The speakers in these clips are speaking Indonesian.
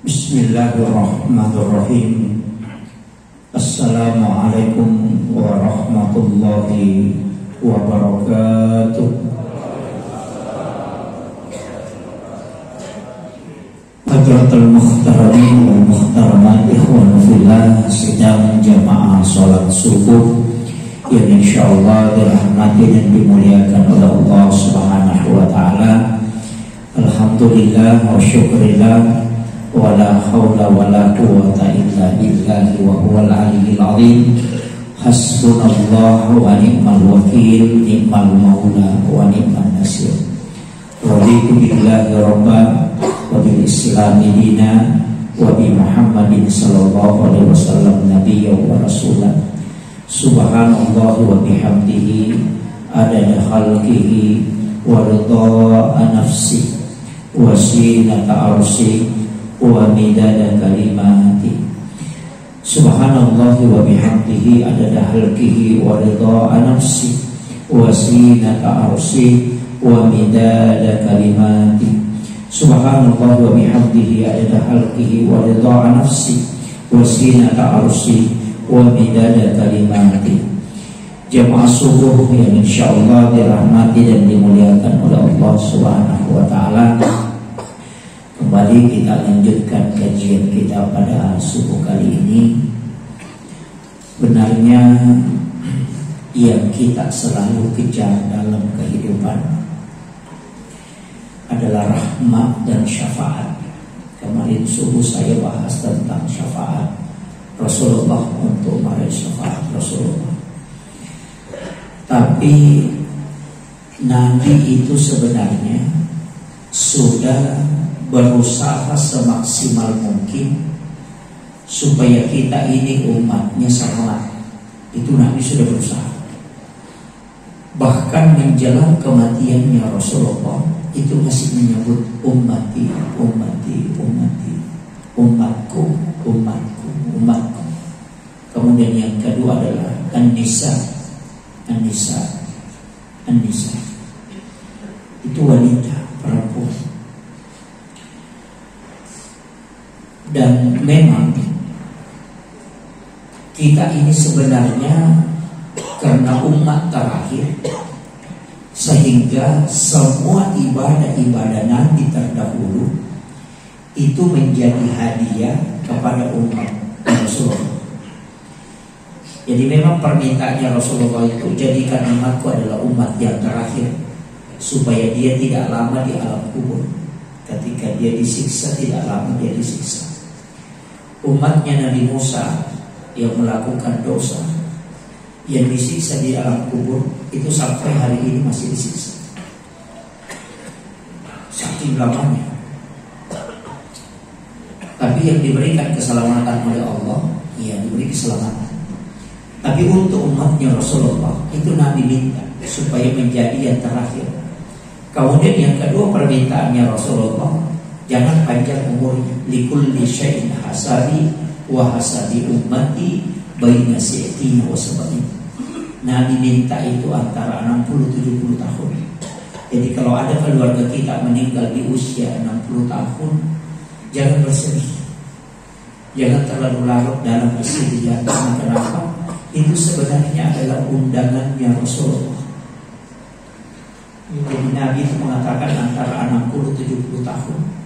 Bismillahirrahmanirrahim. Assalamualaikum warahmatullahi wabarakatuh. Hadratul muhtaramin wal muhtaramat, ikhwan fillah, sedang jamaah salat subuh yang insyaallah dirahmati dan dimuliakan oleh Allah Subhanahu wa taala. Alhamdulillah wa syukurillah, wala haula wala quwwata illa billahi wa huwal aliyyil azim. Hasbunallahu wa ni'mal wakil, ni'mal maula wa ni'man nasir. Raditu billahi rabban wa bil islami dina wa bi Muhammadin sallallahu alaihi wasallam nabiyyan wa rasulan. Subhanallah wa bihamdihi adada khalqihi wa ridha nafsi wa zinata arsi wa midada kalimati. Subhanallah wa bihamdihi adada khalqihi wa ridha nafsi wa zinata arsi wa midada kalimati. Subhanallah wa bihamdihi adada khalqihi wa ridha nafsi wa zinata arsi wa midada kalimati. Jamaah subuh yang insyaallah dirahmati dan dimuliakan oleh Allah Subhanahu wa taala. Kembali kita lanjutkan kajian kita pada subuh kali ini. Benarnya yang kita selalu kejar dalam kehidupan adalah rahmat dan syafaat. Kemarin subuh saya bahas tentang syafaat Rasulullah, untuk meraih syafaat Rasulullah. Tapi Nabi itu sebenarnya sudah berusaha semaksimal mungkin supaya kita ini umatnya selamat. Itu Nabi sudah berusaha. Bahkan menjelang kematiannya Rasulullah itu masih menyebut ummati, ummati, ummati, umatku, umatku, umatku. Kemudian yang kedua adalah an-nisa, an-nisa, an-nisa. Itu wanita, perempuan. Dan memang kita ini sebenarnya karena umat terakhir, sehingga semua ibadah-ibadah Nabi terdahulu itu menjadi hadiah kepada umat Rasulullah. Jadi memang permintaannya Rasulullah itu, jadikan umatku adalah umat yang terakhir, supaya dia tidak lama di alam kubur. Ketika dia disiksa, tidak lama dia disiksa. Umatnya Nabi Musa yang melakukan dosa, yang disiksa di alam kubur, itu sampai hari ini masih disiksa. Saking lamanya. Tapi yang diberikan keselamatan oleh Allah, ya diberi keselamatan. Tapi untuk umatnya Rasulullah itu Nabi minta supaya menjadi yang terakhir. Kemudian yang kedua permintaannya Rasulullah, jangan panjang umurnya. Likulli syai'in hasabi wa hasabi ummati baina si'tina wa sab'in. Nabi minta itu antara 60-70 tahun. Jadi kalau ada keluarga kita meninggal di usia 60 tahun, jangan bersedih, jangan terlalu larut dalam kesedihan. Karena kenapa? Itu sebenarnya adalah undangannya Rasulullah. Jadi Nabi itu mengatakan antara 60-70 tahun.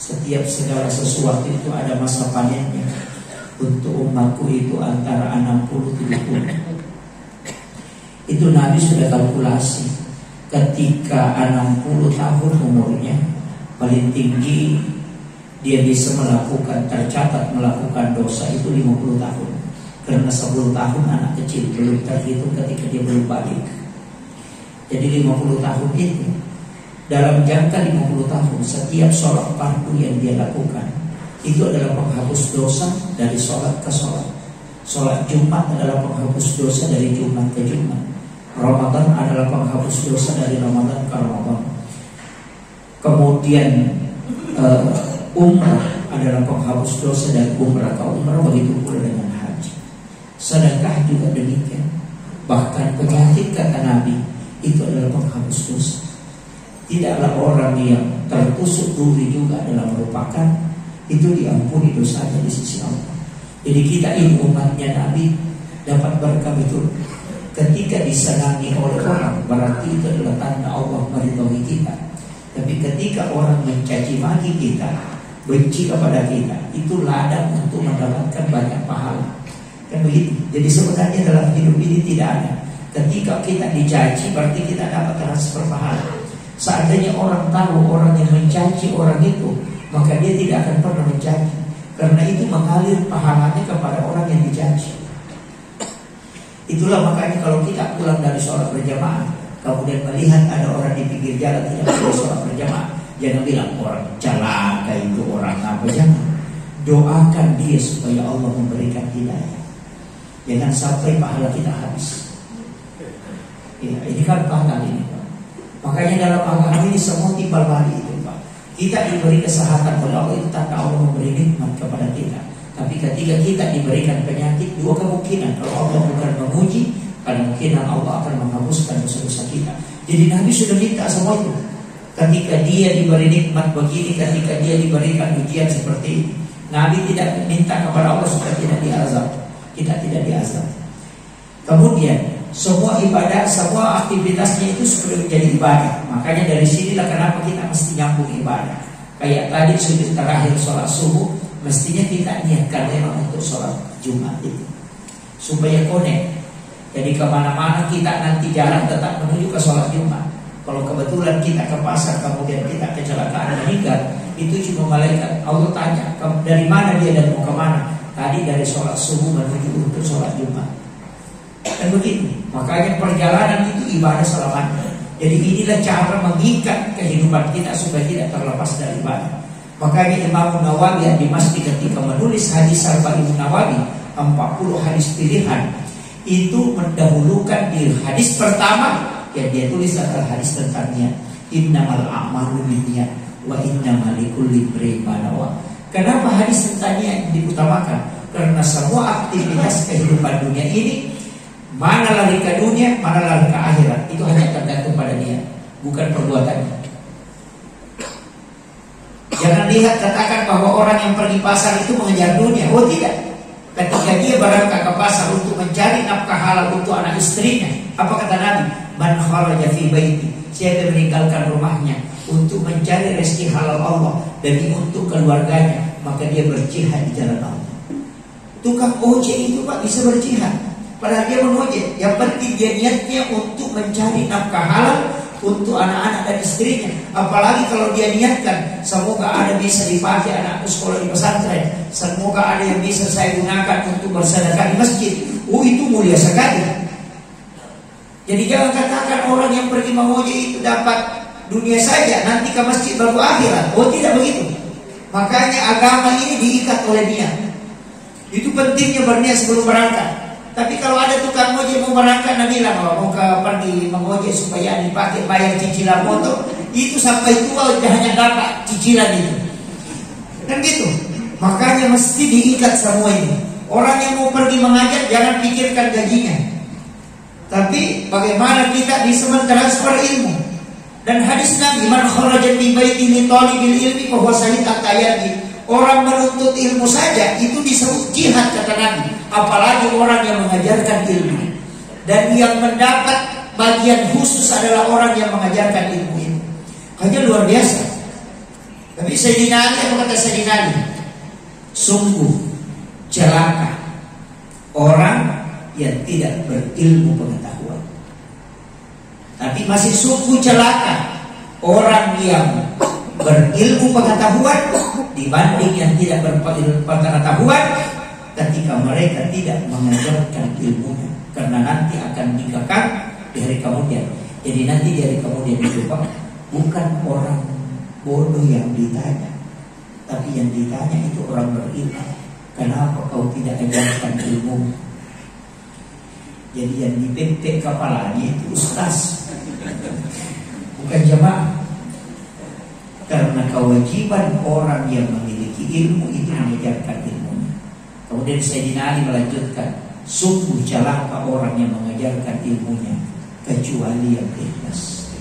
Setiap segala sesuatu itu ada masa panennya. Untuk umatku itu antara 60-70. Itu Nabi sudah kalkulasi. Ketika 60 tahun umurnya, paling tinggi dia bisa melakukan, tercatat melakukan dosa itu 50 tahun. Karena 10 tahun anak kecil belum terhitung ketika dia belum balik. Jadi 50 tahun itu, dalam jangka 50 tahun, setiap sholat fardu yang dia lakukan itu adalah penghapus dosa dari sholat ke sholat. Sholat Jumat adalah penghapus dosa dari Jumat ke Jumat. Ramadan adalah penghapus dosa dari Ramadan ke Ramadan. Kemudian umrah adalah penghapus dosa dari umrah ke umrah. Begitu pula dengan haji. Sedekah juga demikian. Bahkan penyakit, kata Nabi, itu adalah penghapus dosa. Tidaklah orang yang tertusuk duri juga adalah merupakan, itu diampuni dosanya di sisi Allah. Jadi kita ini umatnya Nabi dapat berkah betul. Ketika disenangi oleh orang, berarti itu adalah tanda Allah meridhoi kita. Tapi ketika orang mencaci maki kita, benci kepada kita, itu ladang untuk mendapatkan banyak pahala. Kan begitu. Jadi sebenarnya dalam hidup ini tidak ada ketika kita dicaci berarti kita dapat transfer pahala. Seandainya orang tahu orang yang mencaci orang itu, maka dia tidak akan pernah mencaci, karena itu mengalir pahalanya kepada orang yang dicaci. Itulah makanya kalau kita pulang dari sholat berjamaah, kemudian melihat ada orang di pinggir jalan tidak boleh sholat berjamaah, jangan bilang orang celaka itu, orang apa, jangan. Doakan dia supaya Allah memberikan hidayah. Jangan sampai pahala kita habis. Ya, ini kan pangkal ini, Pak. Makanya dalam agama ini semua timbal balik itu, Pak. Kita diberi kesehatan oleh Allah itu tanda Allah memberi nikmat kepada kita. Tapi ketika kita diberikan penyakit, dua kemungkinan. Kalau Allah bukan menguji, kemungkinan Allah akan menghapuskan dosa-dosa kita. Jadi Nabi sudah minta semua itu. Ketika dia diberi nikmat begini, ketika dia diberikan ujian seperti ini, Nabi tidak minta kepada Allah supaya tidak diazab. Kita tidak diazab. Kemudian semua ibadah, semua aktivitasnya itu sudah menjadi ibadah. Makanya dari sinilah kenapa kita mesti nyambung ibadah. Kayak tadi sujud terakhir sholat subuh, mestinya kita niatkan memang untuk sholat Jumat itu supaya connect. Jadi kemana-mana kita nanti jalan tetap menuju ke sholat Jumat. Kalau kebetulan kita ke pasar kemudian kita kecelakaan meninggal, itu cuma malaikat Allah tanya dari mana dia dan mau kemana. Tadi dari sholat subuh menuju untuk sholat Jumat. Dan begitu. Makanya perjalanan itu ibadah selamanya. Jadi inilah cara mengikat kehidupan kita supaya tidak terlepas dari ibadah. Makanya Imam Nawawi di masjid ketika menulis hadis Arba'in Nawawi 40 hadis pilihan, itu mendahulukan di hadis pertama yang dia tulis adalah hadis tentang niat. Innamal a'malu binniyat wa innamal likulli imri'in ma nawa. Kenapa hadis tentang niat diutamakan? Karena semua aktivitas kehidupan dunia ini, mana lari ke dunia, mana lari ke akhirat, itu hanya tergantung pada niat, bukan perbuatannya. Jangan lihat katakan bahwa orang yang pergi pasar itu mengejar dunia. Oh tidak. Ketika dia berangkat ke pasar untuk mencari nafkah halal untuk anak istrinya, apa kata Nabi? Man kharaja fi baiti, siapa yang meninggalkan rumahnya untuk mencari rezeki halal Allah dan untuk keluarganya, maka dia berjihad di jalan Allah. Tukang ojek itu Pak bisa berjihad, padahal dia mengojek. Yang penting dia niatnya untuk mencari nafkah halal untuk anak-anak dan istrinya. Apalagi kalau dia niatkan, semoga ada bisa dipakai anakku sekolah di pesantren, semoga ada yang bisa saya gunakan untuk bersedekah di masjid. Oh itu mulia sekali. Jadi jangan katakan orang yang pergi mengojek itu dapat dunia saja, nanti ke masjid baru akhirat. Oh tidak begitu. Makanya agama ini diikat oleh niat. Itu pentingnya berniat sebelum berangkat. Tapi kalau ada tukang ojek mau berangkat, Nabi bilang mau pergi mengojek supaya dipakai bayar cicilan motor, itu sampai tua hanya dapat cicilan itu. Kan gitu. Makanya mesti diikat semua ini. Orang yang mau pergi mengajar jangan pikirkan gajinya, tapi bagaimana kita bisa mentransfer ilmu. Dan hadis Nabi, man kharaja min baitihi talibil ilmi fa huwa sahita tayati. Orang menuntut ilmu saja itu disebut jihad kata Nabi, apalagi orang yang mengajarkan ilmu. Dan yang mendapat bagian khusus adalah orang yang mengajarkan ilmu itu. Hanya luar biasa. Tapi Sayyidina Ali, apa kata Sayyidina Ali? Sungguh celaka orang yang tidak berilmu pengetahuan. Tapi masih sungguh celaka orang yang berilmu pengetahuan dibanding yang tidak berilmu pengetahuan ketika mereka tidak mengajarkan ilmunya, karena nanti akan dikekang di hari kemudian. Jadi nanti di hari kemudian itu Pak, bukan orang bodoh yang ditanya, tapi yang ditanya itu orang berilmu. Kenapa kau tidak ajarkan ilmu? Jadi yang dipepek kepalanya itu ustaz, bukan jemaah. Karena kewajiban orang yang memiliki ilmu itu mengajarkan ilmunya. Kemudian Sayyidina Ali melanjutkan, sungguh celaka orang yang mengajarkan ilmunya kecuali yang ikhlas.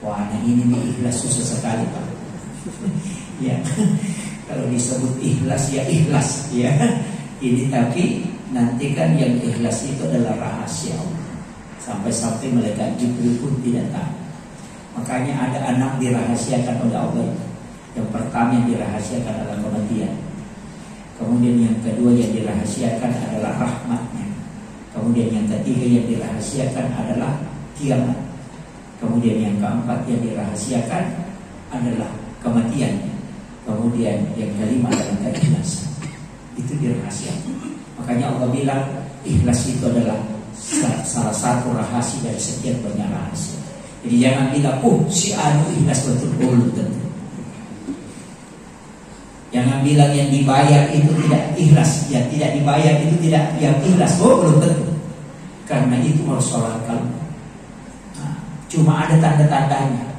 Wah, nah ini nih ikhlas susah sekali Pak. Ya, Kalau disebut ikhlas ya ikhlas ya. Ini tapi nanti kan yang ikhlas itu adalah rahasia Allah. Sampai-sampai malaikat Jibril pun tidak tahu. Makanya ada 6 dirahasiakan oleh Allah. Yang pertama yang dirahasiakan adalah kematian. Kemudian yang kedua yang dirahasiakan adalah rahmatnya. Kemudian yang ketiga yang dirahasiakan adalah kiamat. Kemudian yang keempat yang dirahasiakan adalah kematian. Kemudian yang kelima adalah keikhlasan. Itu dirahasiakan. Makanya Allah bilang ikhlas itu adalah salah satu rahasia dari sekian banyak rahasia. Jadi jangan bilang si anu ikhlas betul-betul tentu. Jangan bilang yang dibayar itu tidak ikhlas, yang tidak dibayar itu tidak yang ikhlas. Belum tentu. Karena itu harus sholat kalbu. Cuma ada tanda-tandanya.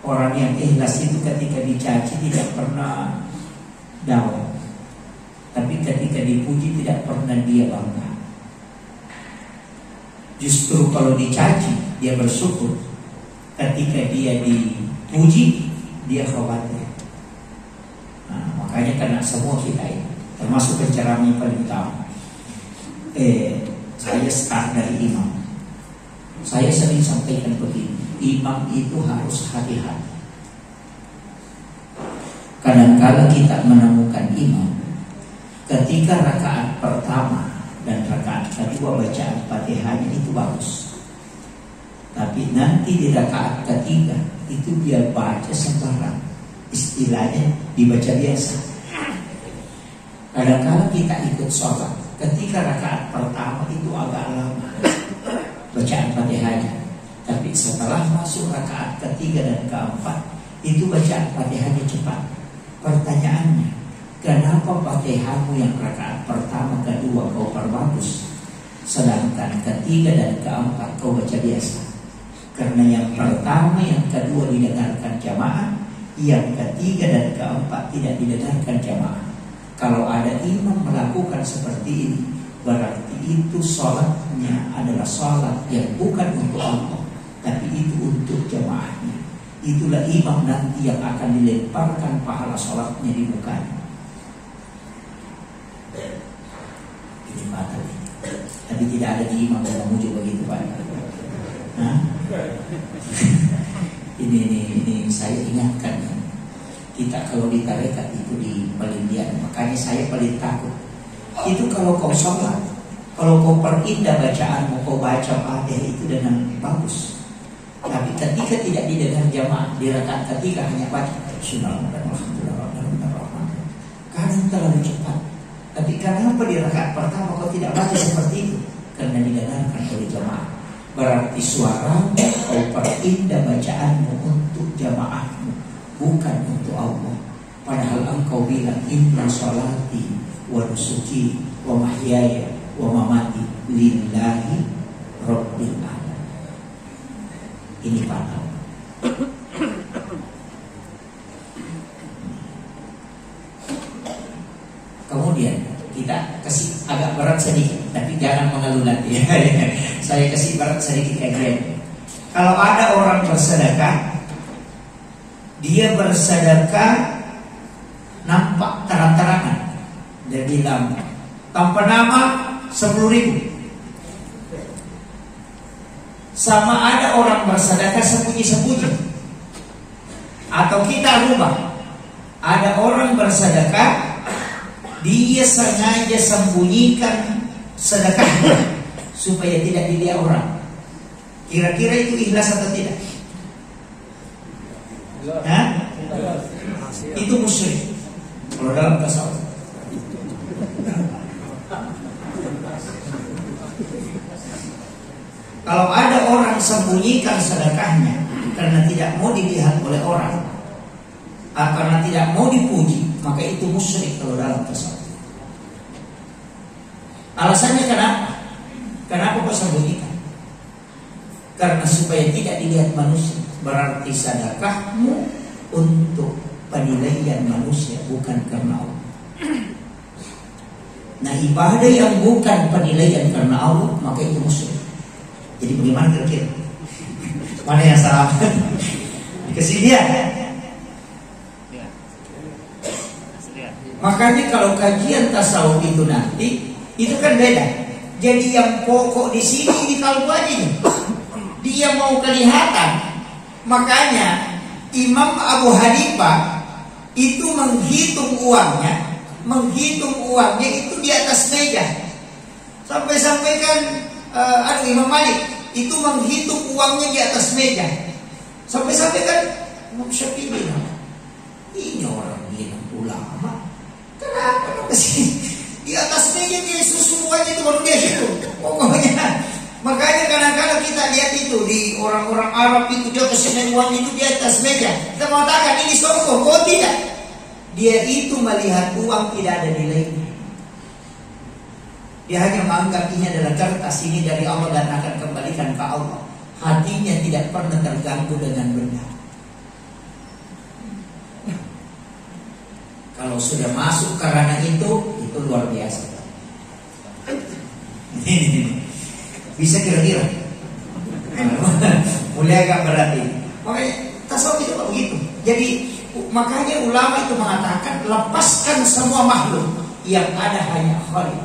Orang yang ikhlas itu ketika dicaci tidak pernah down, tapi ketika dipuji tidak pernah dia bangga. Justru kalau dicaci dia bersyukur. Ketika dia dipuji dia khawatir. Makanya kena semua kita ini, termasuk penceramah yang paling utama. Saya start dari imam. Saya sering sampaikan begini, imam itu harus hati-hati. Kadang-kadang kita menemukan imam ketika rakaat pertama dan rakaat kedua bacaan Fatihahnya itu bagus, tapi nanti di rakaat ketiga itu dia baca sembarang, istilahnya dibaca biasa. Kadang-kadang kita ikut sholat, ketika rakaat pertama itu agak lama bacaan Fatihahnya, tapi setelah masuk rakaat ketiga dan keempat itu bacaan Fatihahnya cepat. Pertanyaannya, kenapa Fatihahmu yang rakaat pertama kedua kau perbagus, sedangkan ketiga dan keempat kau baca biasa? Karena yang pertama yang kedua didengarkan jamaah, yang ketiga dan keempat tidak didengarkan jamaah. Kalau ada imam melakukan seperti ini, berarti itu sholatnya adalah sholat yang bukan untuk Allah, tapi itu untuk jamaahnya. Itulah imam nanti yang akan dilemparkan pahala sholatnya di mukanya. Ini batal. Tapi tidak ada di imam yang memuji begitu Pak. Ini saya ingatkan. Kita kalau di tarekat itu di pelindian, makanya saya paling takut. Itu kalau kau sholat, kalau kau perindah bacaanmu, kau baca Fatihah itu dengan bagus. Tapi ketika tidak didengar jamaah, di rakaat ketiga hanya baca kadang terlalu cepat. Tapi kenapa di rakaat pertama kau tidak baca seperti itu? Karena didengarkan oleh jamaah. Berarti suaramu kau perindah bacaanmu untuk jamaahmu, bukan untuk Allah. Padahal engkau bilang inna sholati wa nusuki wa mahyaya wa mamati lillahi rabbil alamin. Ini fatal. Kemudian kita kasih agak berat sedikit, tapi jangan mengeluh nanti. Saya kasih berat sedikit kajian. Kalau ada orang bersedekah, dia bersedekah nampak terang-terangan. Dia bilang tanpa nama 10.000. Sama ada orang bersedekah sembunyi-sembunyi. Atau kita rubah, ada orang bersedekah, dia sengaja sembunyikan sedekahnya supaya tidak dilihat orang. Kira-kira itu ikhlas atau tidak? Itu musyrik kalau dalam tasawuf. Kalau ada orang sembunyikan sedekahnya karena tidak mau dilihat oleh orang, karena tidak mau dipuji, maka itu musyrik kalau dalam tasawuf. Alasannya kenapa? Kenapa kau sembunyikan? Karena supaya tidak dilihat manusia. Berarti sedekahmu untuk penilaian manusia, bukan karena Allah. Nah, ibadah yang bukan penilaian karena Allah, maka itu musyrik. Jadi bagaimana kira-kira? Mana yang salah? Dikasih dia. Makanya kalau kajian tasawuf itu nanti itu kan beda. Jadi yang pokok di sini di kalbu aja nih. Dia mau kelihatan. Makanya Imam Abu Hanifah itu menghitung uangnya itu di atas meja. Sampai-sampai kan Imam Malik itu menghitung uangnya di atas meja. Sampai-sampai kan Imam Syafi'i bilang, ini orang bilang ulama, kenapa kesini di atas meja dia semuanya itu baru dia hitung. Pokoknya makanya kadang-kadang kita lihat itu di orang-orang Arab itu dia kesini uang itu di atas meja. Kita mengatakan ini sombong, oh tidak. Dia itu melihat uang tidak ada nilainya. Dia hanya menganggap ini adalah kertas, ini dari Allah dan akan kembalikan ke Allah. Hatinya tidak pernah terganggu dengan benda. Kalau sudah masuk ke ranah itu luar biasa. Bisa kira-kira. Mulai agak berat ini. Makanya tasawuf itu begitu. Jadi makanya ulama itu mengatakan lepaskan semua makhluk, yang ada hanya Khaliq.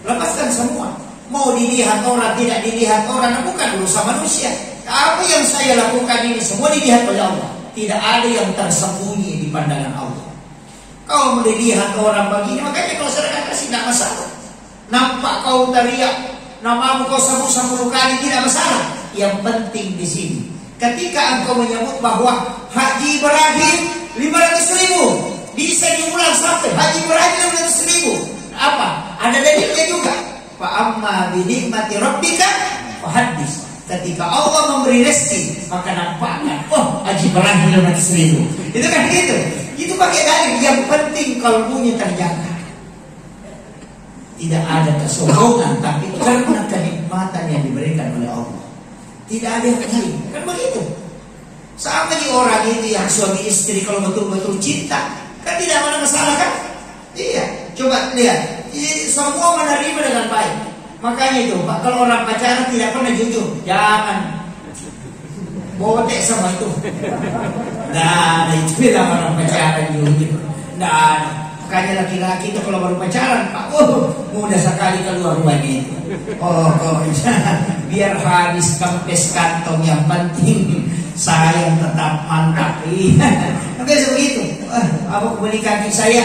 Lepaskan semua. Mau dilihat orang, tidak dilihat orang, bukan urusan manusia. Apa yang saya lakukan ini semua dilihat oleh Allah. Tidak ada yang tersembunyi di pandangan Allah. Kau mau dilihat orang begini, makanya kalau serahkan kasih tidak masalah. Nampak kau teriak, namamu kau sebut 10 kali tidak masalah. Yang penting di sini, ketika engkau menyebut bahwa Haji Ibrahim 500.000 bisa diulang sampai Haji Ibrahim 500.000. Apa? Ada dalilnya juga. Fa amma bi nikmati rabbika fahaddits. Ketika Allah memberi rezeki, maka nampakkan, oh Haji Ibrahim 500.000. Itu kan gitu. Itu pakai dalil. Yang penting kalbunya terjaga. Tidak ada kesombongan, tapi karena kenikmatan yang diberikan oleh Allah. Tidak ada yang lain. Kan begitu. Sama di orang itu yang suami istri kalau betul-betul cinta, kan tidak ada masalah kan? Iya. Coba lihat. Semua menerima dengan baik. Makanya itu, Pak, kalau orang pacaran tidak pernah jujur, jangan botek sama itu. Nah, itu bilang orang pacaran jujur. Nah, makanya laki-laki itu kalau baru pacaran, Pak, mudah sekali keluar rumahnya itu. Biar habis kempes kantong, yang penting sayang tetap mantap. Biasa begitu. Apa kembali kaki saya?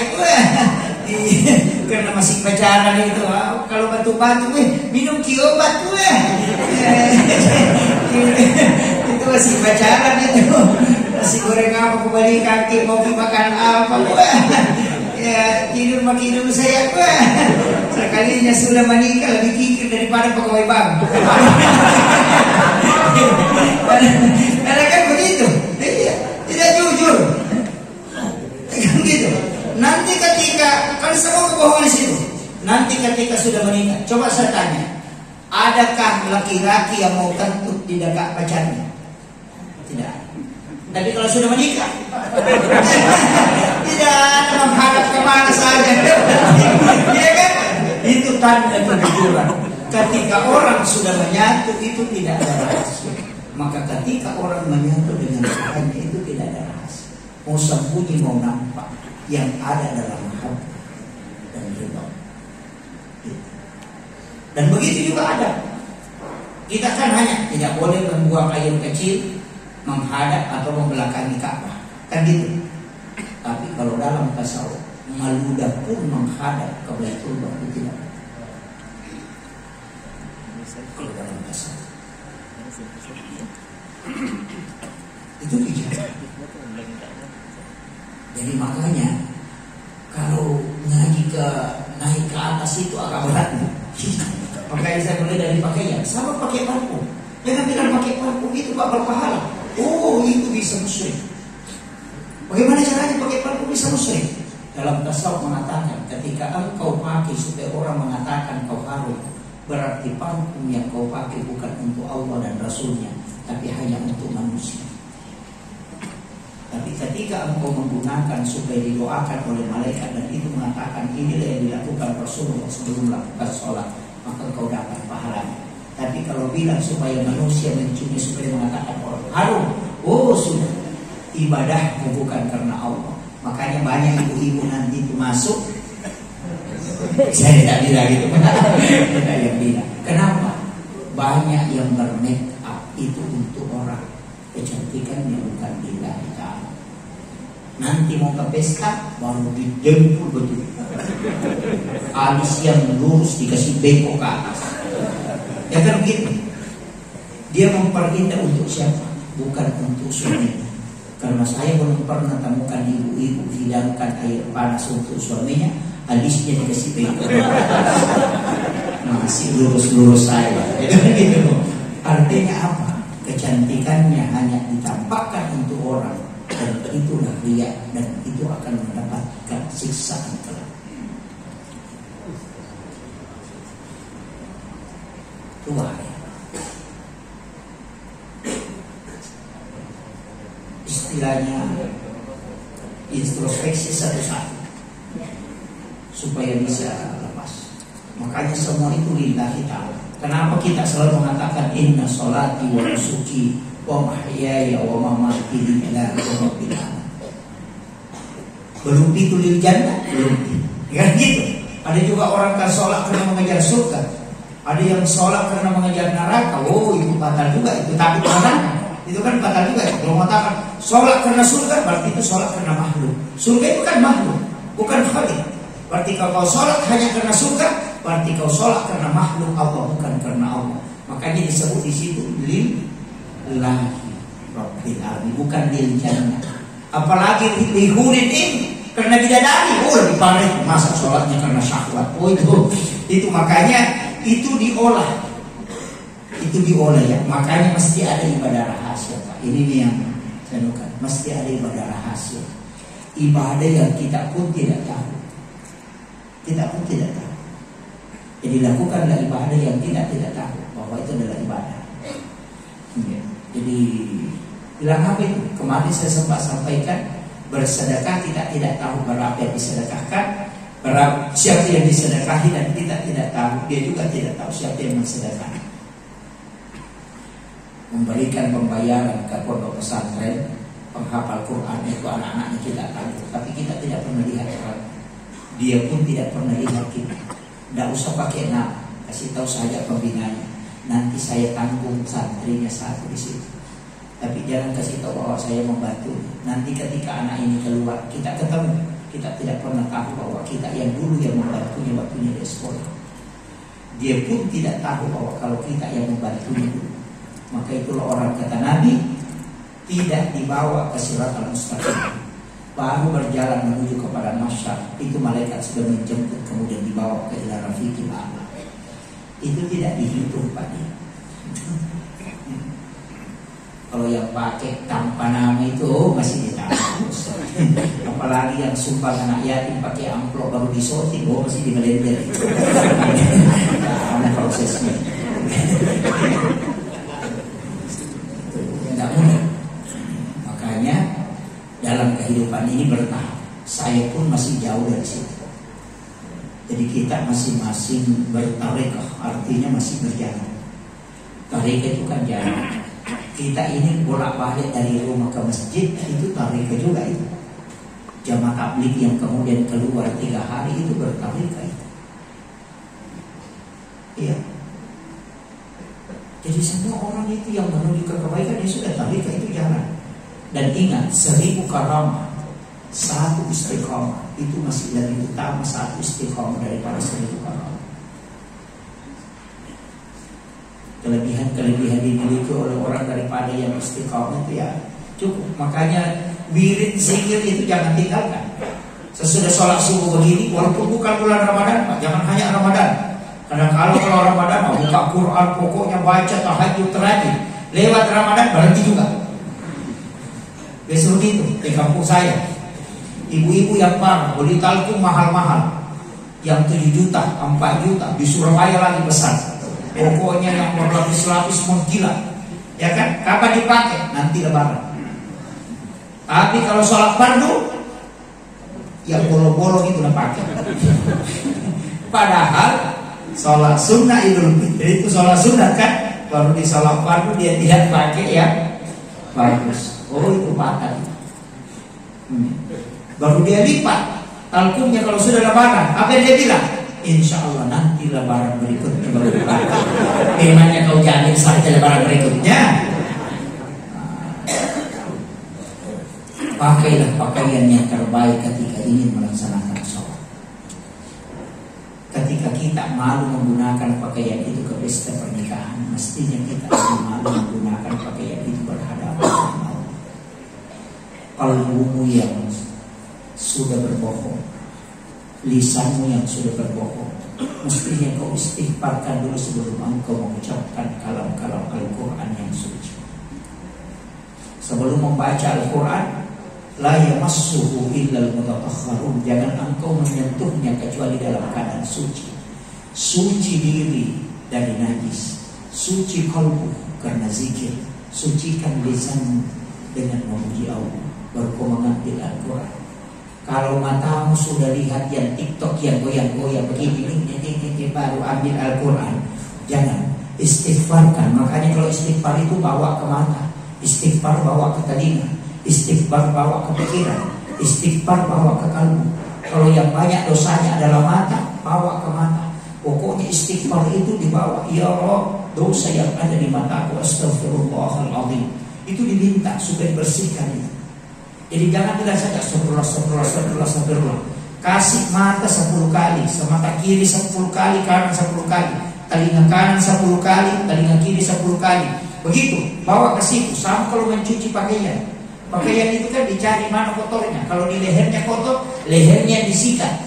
Karena masih pacaran itu, kalau batu-batu, minum kiobat, itu masih pacaran itu. Nasi goreng apa kembali kaki, mau makan apa, ya tidur makin dulu saya, sekalinya sudah menikah lebih kikir daripada pegawai bank. Karena kan begitu, tidak jujur, kan gitu. Nanti ketika, kan semua kebohongan di situ. Nanti ketika sudah menikah, coba saya tanya, adakah laki-laki yang mau kentut di dekat pacarnya? Tidak. Tapi kalau sudah menikah, tidak ada menghadap kemana saja. Ya kan? Itu tanda kejujuran. Ketika orang sudah menyatu itu tidak ada rahasia. Maka ketika orang menyatu dengan Tuhan itu tidak ada rahasia. Mau sembunyi mau nampak, yang ada dalam hati dan ridha. Dan begitu juga ada. Kita kan hanya tidak boleh membuang air kecil menghadap atau membelakangi Ka'bah, kan gitu. Tapi kalau dalam tasawuf, meludah pun menghadap ke Baitullah itu tidak. Kalau dalam tasawuf itu tidak. Jadi makanya kalau naik ke atas itu agak berat. Makanya saya mulai dari pakaian, sama pakai parfum. Jangan bilang pakai parfum itu Pak berpahala. Oh, itu bisa musyrik. Bagaimana caranya pakai parfum bisa musyrik? Dalam tasawuf mengatakan ketika engkau pakai supaya orang mengatakan kau harum, berarti parfum yang kau pakai bukan untuk Allah dan Rasulnya, tapi hanya untuk manusia. Tapi ketika engkau menggunakan supaya didoakan oleh malaikat dan itu mengatakan inilah yang dilakukan Rasulullah sebelum melakukan sholat, maka engkau dapat pahalanya. Tapi kalau bilang supaya manusia menciumi supaya mengatakan orang harum, oh sudah, ibadahku bukan karena Allah, Makanya banyak ibu-ibu nanti itu masuk. Saya tidak bilang gitu. Tidak yang bilang. Kenapa? Banyak yang bermake up itu untuk orang. Kecantikannya bukan lillahi ta'ala. Nanti mau ke pesta baru didempul betul. Alis yang lurus dikasih bengkok ke atas. Ya kan begitu. Dia memperindah untuk siapa? Bukan untuk suaminya. Karena saya belum pernah temukan ibu-ibu hidangkan air panas untuk suaminya, alisnya dikasih bengkok. Masih lurus-lurus saya. Gitu. Artinya apa? Kecantikannya hanya ditampakkan untuk orang, dan itulah riya, dan itu akan mendapatkan siksaan kelak. Tua ya. Istilahnya introspeksi satu-satu supaya bisa lepas. Makanya semua itu lillahi ta'ala. Kenapa kita selalu mengatakan inna sholati wa nusuki wa mahyaya wa mamati lillahi rabbil alamin. Belum itu lil jannah, belum. Ya gitu. Ada juga orang kan sholat karena mengejar surga. Ada yang sholat karena mengejar neraka. Oh, itu batal juga itu. Tapi mana? Itu kan batal juga. Kalau mengatakan sholat karena surga, berarti itu sholat karena makhluk. Surga itu kan makhluk, bukan khalik. Berarti kalau kau sholat hanya karena surga, berarti kau sholat karena makhluk Allah, bukan karena Allah. Makanya disebut di situ lillahi rabbil alamin, bukan lil jannah. Apalagi lihurin ini karena bidadari, oh lebih parah. Masa sholatnya karena syahwat? Oh itu makanya itu diolah. Itu diolah ya. Makanya mesti ada ibadah rahasia, Pak. Ini nih yang saya nukan. Mesti ada ibadah rahasia. Ibadah yang kita pun tidak tahu. Kita pun tidak tahu. Jadi lakukanlah ibadah yang kita tidak tahu bahwa itu adalah ibadah. Ya. Jadi bilang apa itu? Kemarin saya sempat sampaikan, bersedekah kita tidak tahu berapa yang disedekahkan, berapa siapa yang disedekahi, dan kita tidak tahu. Dia juga tidak tahu siapa yang mensedekah. Memberikan pembayaran ke pondok pesantren, penghafal Quran itu anak-anaknya kita tahu, tapi kita tidak pernah lihat orang. Dia pun tidak pernah lihat kita. Tidak usah pakai nama, kasih tahu saja pembinanya. Nanti saya tanggung santrinya satu di situ. Tapi jangan kasih tahu bahwa saya membantu. Nanti ketika anak ini keluar, kita ketemu, kita tidak pernah tahu bahwa kita yang dulu yang membantunya waktunya di sekolah. Dia pun tidak tahu bahwa kalau kita yang membantunya dulu. Maka itulah orang kata Nabi, tidak dibawa ke siratal mustaqim. Baru berjalan menuju kepada masyar, itu malaikat sudah menjemput, kemudian dibawa ke ila rafiqil a'la. Itu tidak dihitung Pak. Kalau yang pakai tanpa nama itu masih ditahan. Apalagi yang sumpah anak yatim pakai amplop baru disortir, masih dimelender. Nah, prosesnya. Tidak mudah. Makanya dalam kehidupan ini bertahap. Saya pun masih jauh dari situ. Jadi kita masing-masing bertarekah, artinya masih berjalan. Tarekah itu kan jalan. Kita ini bolak-balik dari rumah ke masjid, itu tarekah juga itu. Jamaah tabligh yang kemudian keluar 3 hari itu bertarekah itu. Iya. Jadi semua orang itu yang menuju ke kebaikan, dia sudah tarekah itu jalan. Dan ingat, 1000 karamah, 1 istiqamah itu masih lebih utama 1 istiqamah daripada 1000 karamah. Kelebihan-kelebihan dimiliki oleh orang daripada yang istiqamah itu ya cukup. Makanya wirid zikir itu jangan tinggalkan. Sesudah sholat subuh begini, walaupun bukan bulan Ramadan, Pak, jangan hanya Ramadan. Karena kalau Ramadan buka Quran, pokoknya baca tahajud terakhir. Lewat Ramadan berhenti juga. Besok itu di kampung saya, ibu-ibu yang parah beli talkum mahal-mahal, yang 7 juta, 4 juta, di Surabaya lagi besar. Pokoknya yang berlapis-lapis menggila, ya kan? Kapan dipakai? Nanti Lebaran. Tapi kalau sholat fardu, yang bolong-bolong itu udah pakai. Padahal sholat sunnah Idul Fitri itu sholat sunnah kan, baru di sholat fardu dia tidak pakai ya bagus. Oh itu patah. Baru dia lipat talkumnya kalau sudah lebaran. Apa yang dia bilang? Insya Allah nanti lebaran berikutnya baru lebaran. Memangnya kau jamin saja lebaran berikutnya? Pakailah pakaian yang terbaik ketika ingin melaksanakan sholat. Ketika kita malu menggunakan pakaian itu ke pesta pernikahan, mestinya kita lebih malu menggunakan pakaian itu berhadapan dengan Allah. Kalbumu yang sudah berbohong, lisanmu yang sudah berbohong, mestinya kau istighfarkan dulu sebelum engkau mengucapkan kalam-kalam Al-Quran yang suci. Sebelum membaca Al-Quran, la yamassuhu illal mutatahharun, jangan engkau menyentuhnya kecuali dalam keadaan suci. Suci diri dari najis, suci kalbu karena zikir, sucikan lisanmu dengan memuji Allah, baru kau mengambil Al-Quran. Kalau matamu sudah lihat yang TikTok yang goyang-goyang begini, ini baru ambil Al-Quran. Jangan, istighfarkan. Makanya kalau istighfar itu bawa ke mata, istighfar bawa ke telinga, istighfar bawa ke pikiran, istighfar bawa ke kalbu. Kalau yang banyak dosanya adalah mata, bawa ke mata. Pokoknya istighfar itu dibawa. Ya Allah, dosa yang ada di mataku, astagfirullahaladzim, itu diminta supaya bersihkan itu. Jadi jangan bilang saja astagfirullah. Kasih mata 10 kali, semata kiri 10 kali, kanan 10 kali, telinga kanan 10 kali, telinga kiri 10 kali. Begitu, bawa ke situ. Sama kalau mencuci pakaian. Pakaian itu kan dicari mana kotornya. Kalau di lehernya kotor, lehernya disikat.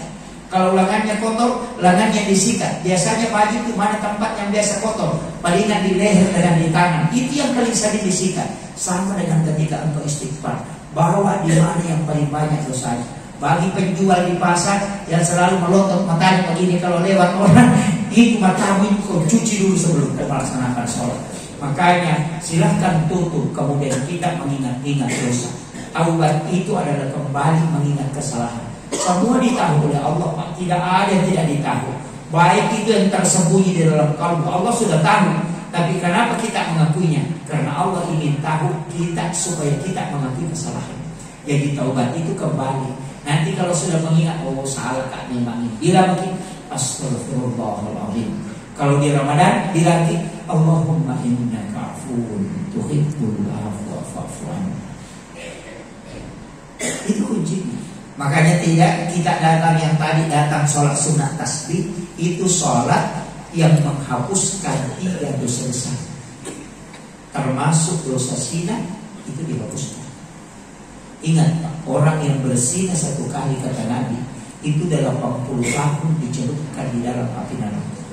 Kalau lengannya kotor, lengannya disikat. Biasanya baju itu mana tempat yang biasa kotor, palingan di leher dan di tangan. Itu yang paling sering disikat. Sama dengan ketika engkau istighfar, bawa di mana yang paling banyak dosanya. Bagi penjual di pasar yang selalu melotot matanya begini kalau lewat orang, itu matamu itu kau cuci dulu sebelum kau melaksanakan sholat. Makanya silahkan tutup, kemudian kita mengingat-ingat dosa. Taubat itu adalah kembali mengingat kesalahan. Semua ditahu oleh Allah, Pak. Tidak ada yang tidak ditahu. Baik itu yang tersembunyi di dalam kalbu, Allah sudah tahu. Tapi kenapa kita mengakuinya? Karena Allah ingin tahu kita supaya kita mengakui kesalahan. Jadi taubat itu kembali. Nanti kalau sudah mengingat, oh salah Kak memang ini, bilang begini, astagfirullahaladzim. Kalau di Ramadan bilang Allahumma innaka afuwun tuhibbul afwa fa'fu anni. Itu kuncinya. Makanya tidak datang yang tadi datang sholat sunat tasbih, itu sholat yang menghapuskan 3 dosa besar, termasuk dosa zina, itu dihapuskan. Ingat Pak, orang yang berzina 1 kali kata Nabi, itu dalam 80 tahun dicelupkan di dalam api neraka.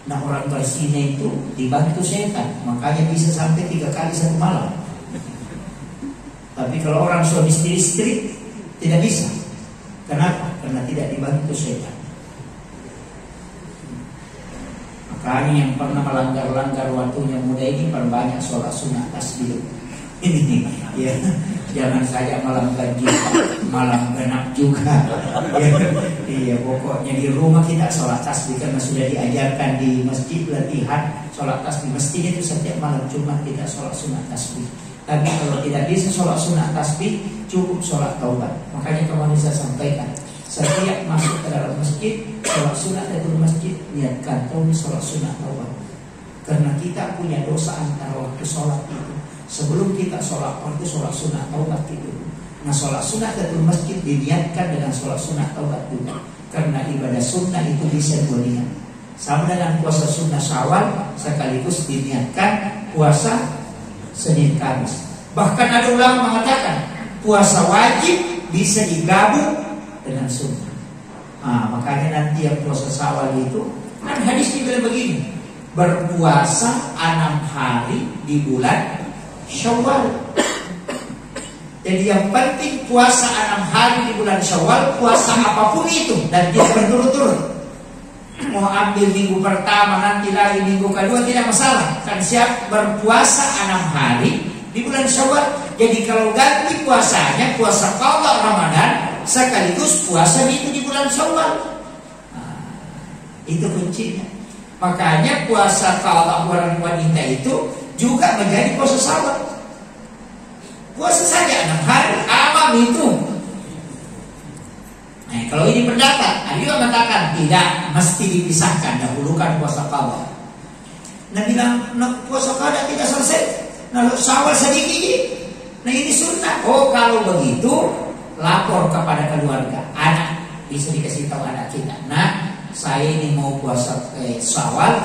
Nah orang berzina itu dibantu setan, makanya bisa sampai 3 kali 1 malam. Tapi kalau orang suami istri tidak bisa. Kenapa? Karena tidak dibantu setan. Makanya yang pernah melanggar waktunya muda ini perbanyak sholat sunat tasbih. Ini ya, jangan saja malam gaji, malam genap juga. Iya, pokoknya di rumah kita sholat tasbih karena sudah diajarkan di masjid latihan sholat tasbih. Mestinya itu setiap malam Jumat kita sholat sunat tasbih. Tapi kalau tidak bisa sholat sunat tasbih, cukup sholat taubat. Makanya kemarin saya sampaikan, setiap masuk ke dalam masjid, sholat sunat dari masjid, niatkan kau sholat sunat taubat. Karena kita punya dosa antara waktu sholat itu. Sebelum kita sholat waktu sholat sunat taubat itu. Nah sholat sunat dari masjid diniatkan dengan sholat sunat taubat juga. Karena ibadah sunnah itu bisa diniat. Sama dengan puasa sunnah Syawal sekaligus diniatkan puasa Senin Kamis. Bahkan ada ulama mengatakan puasa wajib bisa digabung dengan sunnah. Makanya nanti yang puasa Syawal itu kan hadis dibilang begini, berpuasa 6 hari di bulan Syawal. Jadi yang penting puasa 6 hari di bulan Syawal, puasa apapun itu dan tidak berturut-turut. Mau ambil minggu pertama nanti lagi minggu kedua tidak masalah. Kan siap berpuasa 6 hari di bulan Syawal. Jadi kalau ganti puasanya puasa qadha Ramadan sekaligus puasa itu di bulan Syawal. Itu kuncinya. Makanya puasa qadha bulan wanita itu juga menjadi puasa Syawal. Puasa saja 6 hari, awam itu. Nah, kalau ini pendapat, Ali mengatakan tidak, mesti dipisahkan, dahulukan puasa qada. Nah bilang, puasa qada tidak selesai, nah Syawal sedikit. Nah ini sunnah. Oh kalau begitu, lapor kepada keluarga, anak, bisa dikasih tahu anak kita. Nah, saya ini mau puasa Syawal,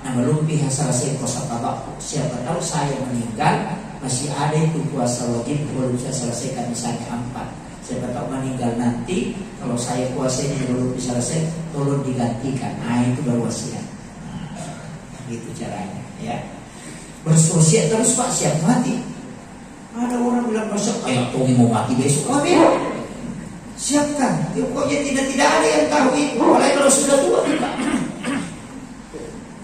nah belum bisa selesai puasa qada. Siapa tahu saya meninggal, masih ada itu puasa wajib belum saya selesaikan, misalnya 4. Siapa tahu meninggal nanti, kalau saya puasa ini belum bisa selesai, tolong digantikan. Nah itu baru wasiat. Gitu caranya, ya. Berwasiat terus Pak, siap mati. Ada orang bilang besok, kayak Tommy mau mati besok. Oh ya, siapkan. Ya, pokoknya tidak ada yang tahu itu. Apalagi kalau sudah tua, Pak.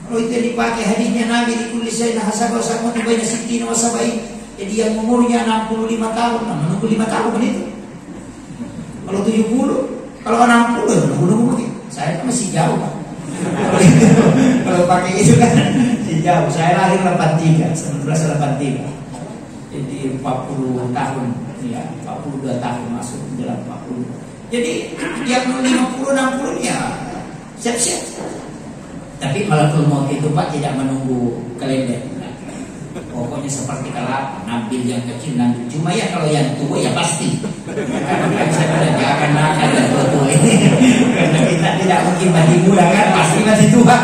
Kalau itu yang dipakai hadisnya Nabi di kulli sayyidina hasaba sama banyak sitina wasabai. Jadi yang umurnya 65 tahun, nah, menunggu 5 tahun itu. Kalau 70, kalau 60 menunggu mungkin. Saya kan masih jauh Pak. Kalau pakai itu kan masih jauh. Saya lahir 83, 1983. Jadi 40 tahun, ya 42 tahun masuk dalam 40. Jadi yang 50-60 ya siap-siap. Tapi malakul maut itu Pak tidak menunggu kalender. Pokoknya seperti kelapa, ngambil yang kecil nanti. Cuma ya kalau yang tua ya pasti. Saya akan nakal dan tua ini. Karena kita tidak mungkin mati muda kan, pasti mati tua.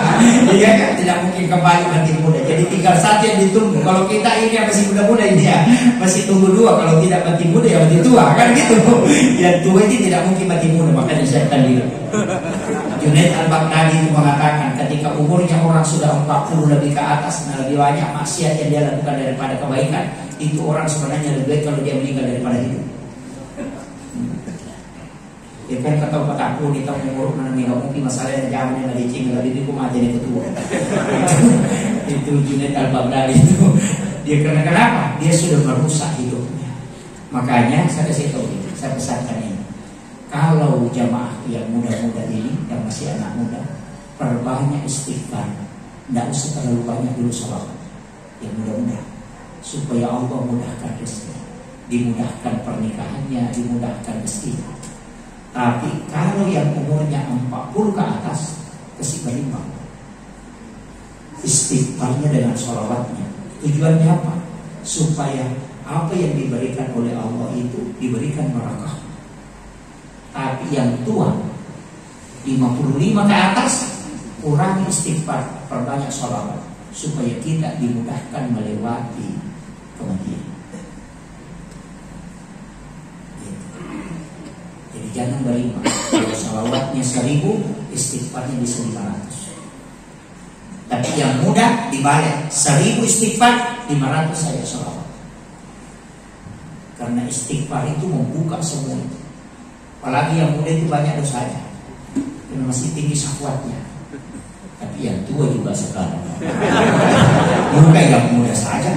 Iya kan, tidak mungkin kembali mati muda. Jadi tinggal satu yang ditunggu. Kalau kita ini yang masih muda-muda ini ya masih tunggu 2. Kalau tidak mati muda ya mati tua kan gitu. Yang tua itu tidak mungkin mati muda. Makanya saya tadi Junaid al-Baghdadi itu mengatakan ketika umurnya orang sudah 40 lebih ke atas, nah lebih banyak maksiat yang dia lakukan daripada kebaikan, itu orang sebenarnya lebih baik kalau dia meninggal daripada hidup. Ya kan kata Pak aku di tahun umur mana nih mungkin masalahnya zamannya dari Cina lebih itu mah jadi ketua. Itu Junaid al-Baghdadi itu dia karena kenapa? Dia sudah merusak hidupnya. Makanya saya kasih tahu ini, saya pesankan ini. Kalau jamaah yang muda-muda ini, yang masih anak muda, perbanyak istighfar. Tidak usah terlalu banyak dulu sholat. Yang muda-muda, supaya Allah mudahkan rezeki, dimudahkan pernikahannya, dimudahkan rezeki. Tapi kalau yang umurnya 40 ke atas, kasih berimbang. Istighfarnya dengan sholawatnya. Tujuannya apa? Supaya apa yang diberikan oleh Allah itu diberikan barakah. Tapi yang tua 55 ke atas, kurangi istighfar, perbanyak sholawat, supaya kita dimudahkan melewati kematian. Jadi jangan beriman. Kalau sholawatnya 1000, istighfarnya bisa 500. Tapi yang muda dibalik 1000 istighfar, 500 saja sholawat. Karena istighfar itu membuka semua itu. Apalagi yang muda itu banyak dosanya, karena masih tinggi syahwatnya. Tapi yang tua juga sekarang. Bukan yang muda saja,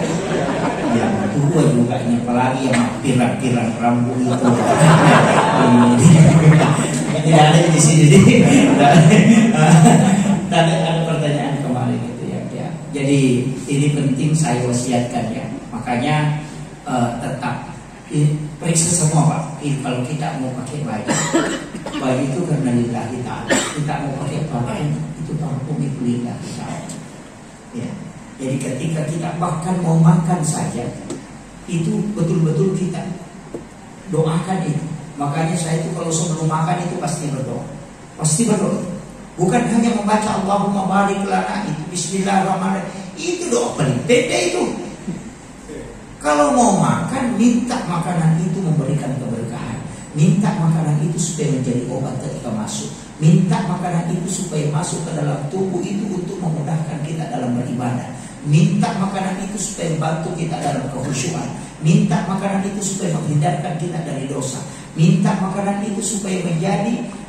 yang tua juga ini, apalagi yang pirang-pirang rambut itu. Tidak ada di sini. Ada pertanyaan kemarin itu ya. Jadi ini penting saya wasiatkan ya. Makanya tetap periksa semua Pak. Kalau kita mau pakai baju itu karena lillahi ta'ala. Kita mau pakai pakaian itu parfum itu lillahi ta'ala. Ya. Jadi ketika kita bahkan mau makan saja, itu betul-betul kita doakan itu. Makanya saya itu kalau sebelum makan itu pasti berdoa. Pasti berdoa. Bukan hanya membaca Allahumma barik lana itu bismillahirrahmanirrahim. Itu doa paling pendek itu. Kalau mau makan, minta makanan itu memberikan keberkahan. Minta makanan itu supaya menjadi obat ketika masuk. Minta makanan itu supaya masuk ke dalam tubuh itu untuk memudahkan kita dalam beribadah. Minta makanan itu supaya membantu kita dalam kekhusyuan. Minta makanan itu supaya menghindarkan kita dari dosa. Minta makanan itu supaya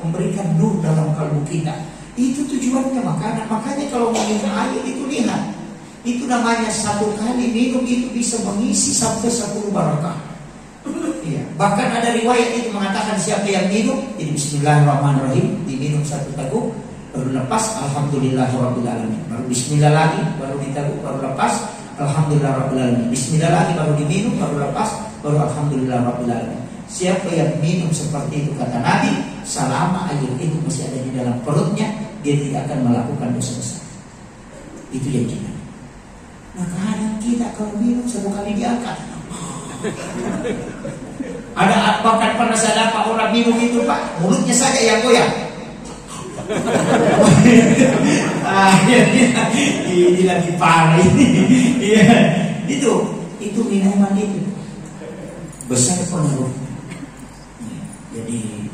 memberikan nur dalam kalbu kita. Itu tujuannya makanan. Makanya kalau mau minum air itu lihat. Itu namanya satu kali minum itu bisa mengisi sampai 10 barakah. Iya. Bahkan ada riwayat itu mengatakan siapa yang minum, jadi bismillahirrahmanirrahim, diminum 1 teguk, baru lepas alhamdulillahirabbil alamin. Baru bismillah lagi, baru diteguk, baru lepas alhamdulillahirabbil alamin. Bismillah lagi, baru diminum, baru lepas baru alhamdulillah rabbil alamin. Siapa yang minum seperti itu kata Nabi, selama air itu masih ada di dalam perutnya, dia tidak akan melakukan dosa besar. Itu yang kita. Nah kadang kita kalau minum satu kali diangkat. Ada bahkan pernah saya dapat orang minum itu Pak, mulutnya saja yang goyang. Ini lagi parah ini. Iya, itu minuman itu besar pengaruh. Jadi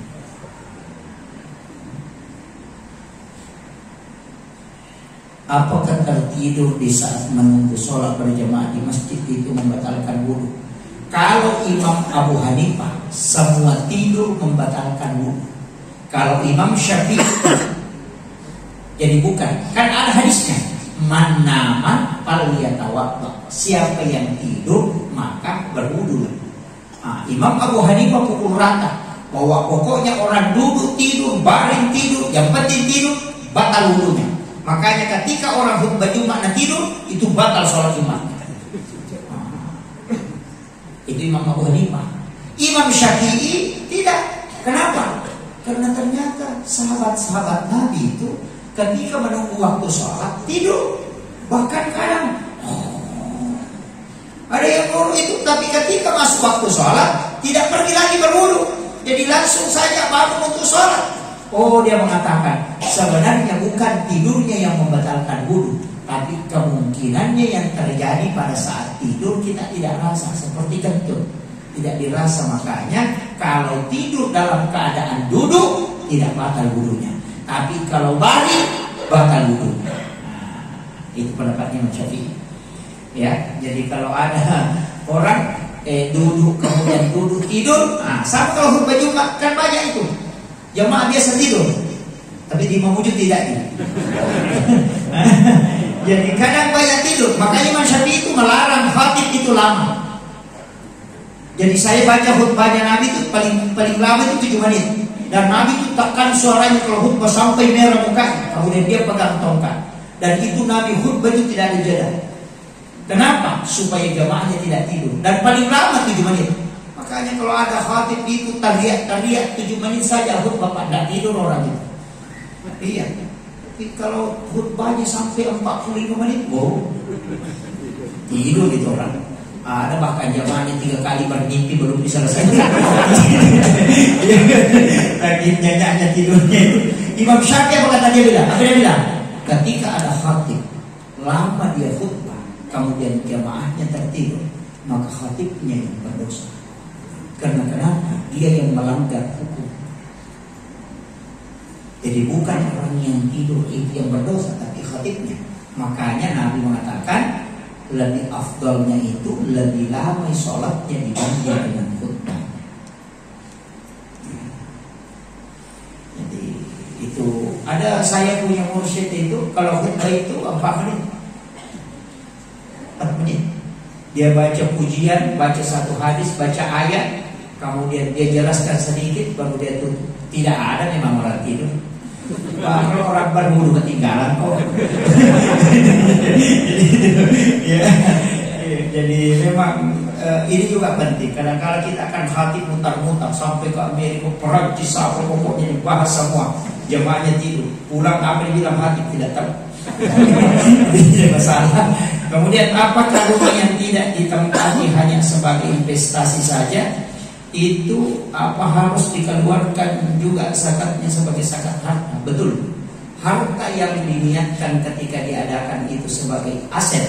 apakah tertidur di saat menunggu sholat berjamaah di masjid itu membatalkan wudu? Kalau Imam Abu Hanifah semua tidur membatalkan wudu. Kalau Imam Syafi'i jadi bukan, kan ada hadisnya, man nama falyatawadda, siapa yang tidur maka berwudu. Imam Abu Hanifah pukul rata bahwa pokoknya orang duduk tidur, baring tidur, yang penting tidur, batal wudunya. Makanya ketika orang khutbah Jumat tidur, itu batal sholat Jumat. Itu Imam Abu Hanifah. Imam Syafi'i tidak. Kenapa? Karena ternyata sahabat-sahabat Nabi itu ketika menunggu waktu sholat tidur. Bahkan kadang ada yang baru itu, tapi ketika masuk waktu sholat tidak pergi lagi berwudu, jadi langsung saja bangun untuk sholat. Oh, dia mengatakan sebenarnya bukan tidurnya yang membatalkan wudu, tapi kemungkinannya yang terjadi pada saat tidur kita tidak rasa, seperti kentut, tidak dirasa. Makanya kalau tidur dalam keadaan duduk tidak batal wudunya, tapi kalau balik batal wudunya. Itu pendapatnya Imam Syafi'i. Ya, jadi kalau ada orang duduk kemudian duduk tidur, sama kalau khutbah Jumat kan banyak itu jamaah biasa tidur, tapi di Imam Wujud tidak. Jadi kadang banyak tidur, makanya Imam Syafi'i itu melarang khatib itu lama. Jadi saya baca khutbahnya Nabi itu paling lama itu 7 menit, dan Nabi itu tekan suaranya kalau khutbah sampai merah muka, kemudian dia pegang tongkat, dan itu Nabi khutbah itu tidak ada jeda. Kenapa? Supaya jamaahnya tidak tidur. Dan paling lama 7 menit. Makanya kalau ada khatib itu teriak 7 menit saja khutbah, tidak tidur orang itu. Iya. Tapi kalau khutbahnya sampai 45 menit, tidur itu orang. Ada bahkan jamaahnya 3 kali bermimpi belum bisa selesai. Lagi nyanyi tidurnya itu. Imam Syafi'i apa kata dia bilang? Apa dia bilang? Ketika ada khatib lama dia khutbah, kemudian jamaahnya tertidur, maka khatibnya yang berdosa. Karena kenapa? Dia yang melanggar hukum. Jadi bukan orang yang tidur itu yang berdosa, tapi khatibnya. Makanya Nabi mengatakan lebih afdalnya itu lebih lama sholatnya dibanding dengan khutbah. Jadi itu ada, saya punya mursyid itu kalau khutbah itu 4 menit. 4 menit. Dia baca pujian, baca satu hadis, baca ayat, kemudian dia jelaskan sedikit, baru dia tutup. Tidak ada memang orang tidur. Kalau orang berwudu ketinggalan kok. Ya. Jadi memang ini juga penting. Kadang-kadang kita akan hati mutar-mutar sampai ke Amerika, Perancis, apa pokoknya dibahas semua. Jemaahnya tidur. Pulang apa yang bilang hati tidak tahu. Tidak masalah. Kemudian apakah rumah yang tidak ditempati hanya sebagai investasi saja, itu apa harus dikeluarkan juga zakatnya sebagai zakat harta? Betul. Harta yang diniatkan ketika diadakan itu sebagai aset,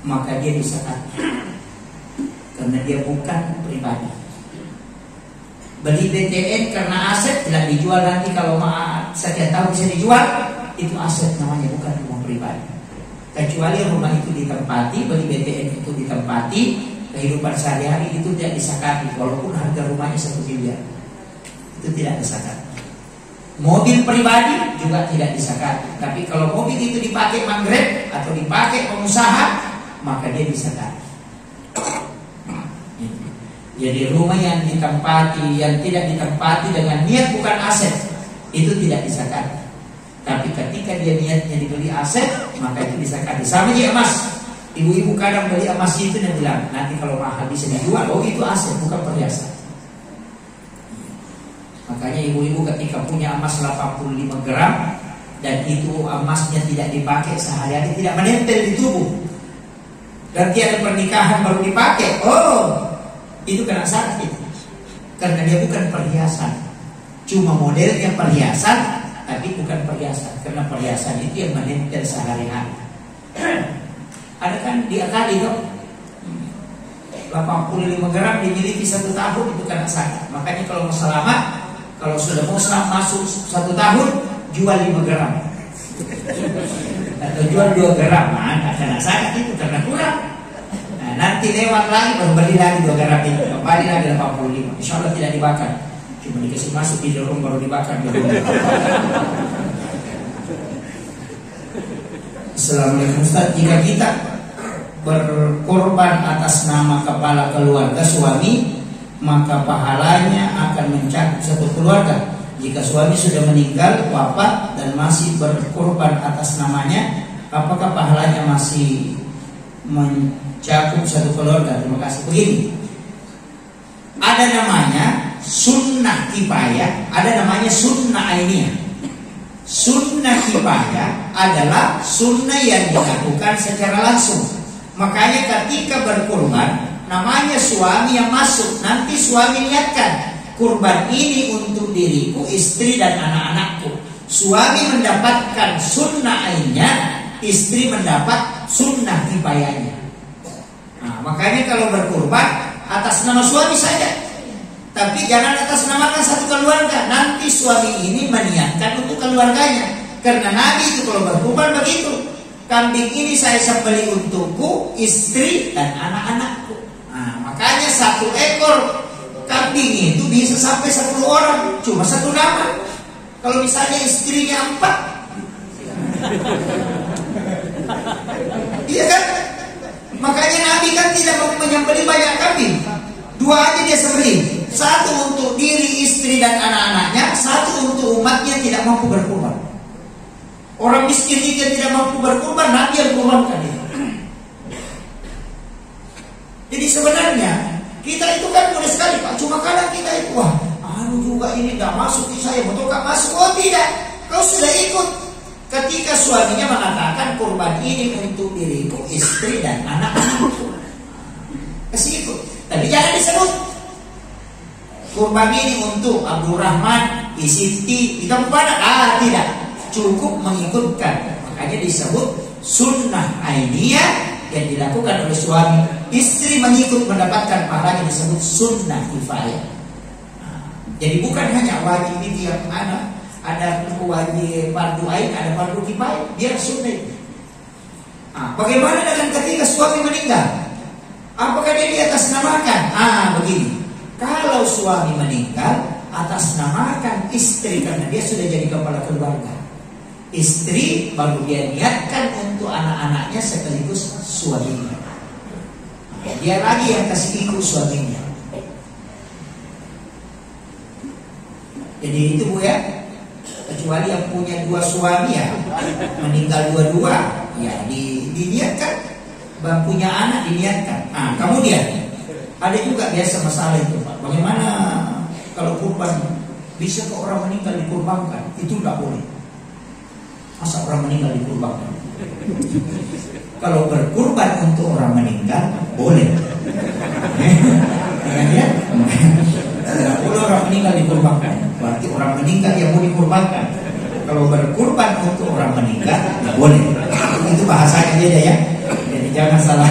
maka dia disakatkan, karena dia bukan pribadi. Beli BTN karena aset tidak dijual, nanti kalau saya tahu bisa dijual, itu aset namanya, bukan rumah pribadi. Kecuali rumah itu ditempati, beli BTN itu ditempati, kehidupan sehari-hari itu tidak disakati, walaupun harga rumahnya 1 miliar, itu tidak disakati. Mobil pribadi juga tidak disakati, tapi kalau mobil itu dipakai manggrek atau dipakai pengusaha, maka dia disakati. Jadi rumah yang ditempati, yang tidak ditempati dengan niat bukan aset, itu tidak disakati. Tapi ketika dia niatnya dibeli aset, maka itu disakati. Sama aja emas, Ibu-ibu kadang beli emas itu dan bilang, nanti kalau mahal bisa dijual. Oh, itu aset, bukan perhiasan. Makanya ibu-ibu ketika punya emas 85 gram dan itu emasnya tidak dipakai sehari-hari, tidak menempel di tubuh, dan tiada pernikahan baru dipakai, oh, itu kena sakit. Karena dia bukan perhiasan, cuma modelnya perhiasan, tapi bukan perhiasan. Karena perhiasan itu yang menempel sehari-hari. Ada kan dia tadi dong, 85 gram dimiliki 1 tahun, itu kena sakit. Makanya kalau mau selamat, kalau sudah mau masuk 1 tahun, jual 5 gram atau jual 2 gram. Nah, kena sakit itu karena kurang. Nah, nanti lewat lagi baru beli lagi 2 gram itu, kembali lagi 85. Insya Allah tidak dibakar, cuma dikasih masuk di dorong baru dibakar. Assalamualaikum Ustaz, jika kita berkorban atas nama kepala keluarga suami, maka pahalanya akan mencakup satu keluarga. Jika suami sudah meninggal, wafat, dan masih berkorban atas namanya, apakah pahalanya masih mencakup satu keluarga? Terima kasih. Begini, ada namanya sunnah kifayah, ada namanya sunnah ainiyah. Sunnah kifayah adalah sunnah yang dilakukan secara langsung. Makanya ketika berkorban, namanya suami yang masuk. Nanti suami niatkan, kurban ini untuk diriku, istri dan anak-anakku. Suami mendapatkan sunnah ainnya, istri mendapat sunnah kifayahnya. Nah, makanya kalau berkurban atas nama suami saja, tapi jangan atas namakan satu keluarga. Nanti suami ini meniatkan untuk keluarganya. Karena Nabi itu kalau berkurban begitu, kambing ini saya sembelih untukku, istri dan anak-anakku. Nah, makanya 1 ekor kambing itu bisa sampai 10 orang, cuma 1 nama. Kalau misalnya istrinya 4, iya kan? Makanya Nabi kan tidak menyembelih banyak kambing, 2 aja dia sembelih. 1 untuk diri, istri dan anak-anaknya, 1 untuk umatnya tidak mampu berkurban. Orang miskin itu yang tidak mampu berkurban, Nabi yang kurbankan itu. Jadi sebenarnya kita itu kan mudah sekali Pak, cuma kadang kita itu wah, juga ini nggak masuk di saya, betul nggak masuk? Oh tidak, kau sudah ikut. Ketika suaminya mengatakan kurban ini untuk diriku, istri dan anak-anakku, kasih ikut. Tapi jangan disebut kurban ini untuk Abdurrahman, Siti, kita kepada tidak, cukup mengikutkan. Makanya disebut sunnah ainiyah yang dilakukan oleh suami, istri mengikut mendapatkan pahalanya, disebut sunnah kifayah. Jadi bukan hanya wajib itu yang ada wajib fardu ain, ada fardu kifayah, dia sunnah. Bagaimana dengan ketika suami meninggal? Apakah dia diatasnamakan? Begini, kalau suami meninggal atasnamakan istri karena dia sudah jadi kepala keluarga. Istri baru dia niatkan untuk anak-anaknya sekaligus suaminya. Dia lagi yang kasih ikut suaminya. Jadi itu Bu ya. Kecuali yang punya 2 suami ya, meninggal 2-2, ya diniatkan. Bang punya anak diniatkan. Kemudian ada juga biasa masalah itu Pak. Bagaimana kalau kurban bisa ke orang meninggal dikurbankan? Itu tidak boleh. Masa orang meninggal dikurbankan? Kalau berkurban untuk orang meninggal boleh. Ya, tidak boleh orang meninggal dikurbankan. Berarti orang meninggal yang mau dikurbankan. Kalau berkurban untuk orang meninggal tidak boleh. Itu bahasanya beda ya. Jadi jangan salah.